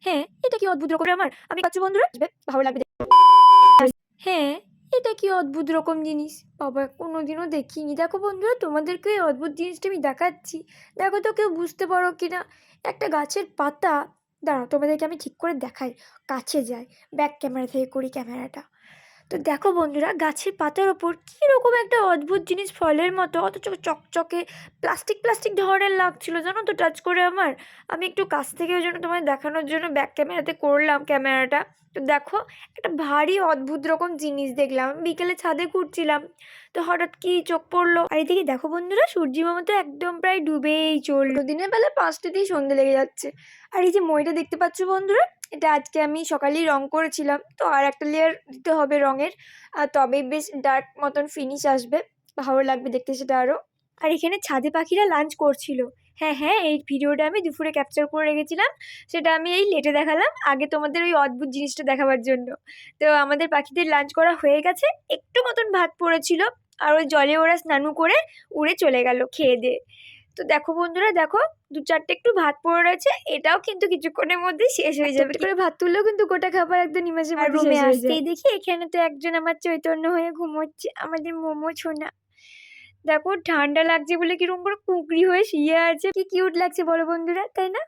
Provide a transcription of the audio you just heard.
হ্যাঁ, এটা কি অদ্ভুত রকমের আমার আমি পাচ্ছি বন্ধুরা ভালো লাগবে। হ্যাঁ, এটা কি অদ্ভুত রকম জিনিস বাবা কোনোদিনও দেখিনি। দেখো বন্ধুরা তোমাদেরকে এই অদ্ভুত জিনিসটা আমি দেখাচ্ছি, দেখো তো কেউ বুঝতে পারো কি না। একটা গাছের পাতা, দাঁড়াও তোমাদেরকে আমি ঠিক করে দেখাই, কাছে যাই, ব্যাক ক্যামেরা থেকে করি ক্যামেরাটা। তো দেখো বন্ধুরা গাছের পাতার ওপর কীরকম একটা অদ্ভুত জিনিস ফলের মতো অথচ চকচকে প্লাস্টিক প্লাস্টিক ধরনের লাগছিল জানো তো টাচ করে আমার। আমি একটু কাছ থেকে ওই জন্য তোমায় দেখানোর জন্য ব্যাক ক্যামেরাতে করলাম ক্যামেরাটা। তো দেখো একটা ভারী অদ্ভুত রকম জিনিস দেখলাম, বিকেলে ছাদে ঘুরছিলাম তো হঠাৎ কি চোখ পড়লো। আর এদিকে দেখো বন্ধুরা সূর্যি মামা তো একদম প্রায় ডুবেই চললো, দিনের বেলা 5টেতেই সন্ধে লেগে যাচ্ছে। আর এই যে মইটা দেখতে পাচ্ছ বন্ধুরা, এটা আজকে আমি সকালেই রং করেছিলাম, তো আর একটা লেয়ার দিতে হবে রঙের, আর তবেই বেশ ডার্ক মতন ফিনিশ আসবে, ভালো লাগবে দেখতে সেটা আরও। আর এখানে ছাদে পাখিরা লাঞ্চ করছিল। হ্যাঁ হ্যাঁ, এই ভিডিওটা আমি দুপুরে ক্যাপচার করে রেখেছিলাম, সেটা আমি এই লেটে দেখালাম আগে তোমাদের ওই অদ্ভুত জিনিসটা দেখাবার জন্য। তো আমাদের পাখিদের লাঞ্চ করা হয়ে গেছে, একটু মতন ভাত পড়েছিল, আর ওই জলে ওরা স্নানু করে উড়ে চলে গেল খেয়ে দিয়ে। তো দেখো বন্ধুরা দেখো, 2-4টে একটু ভাত পড়ে রয়েছে, এটাও কিন্তু কিছুক্ষণের মধ্যে শেষ হয়ে যাবে। করে ভাত তুললেও কিন্তু গোটা খাবার একদম নিমেষের মধ্যে শেষ হয়ে যায়। দেখি এখানে তো একজন আমার চৈতন্য হয়ে ঘুমোচ্ছে, আমাদের মোমো ছোনা। দেখো ঠান্ডা লাগছে বলে কিরকম করে কুকরি হয়ে শুয়ে আছে, কি কিউট লাগছে বলো বন্ধুরা, তাই না?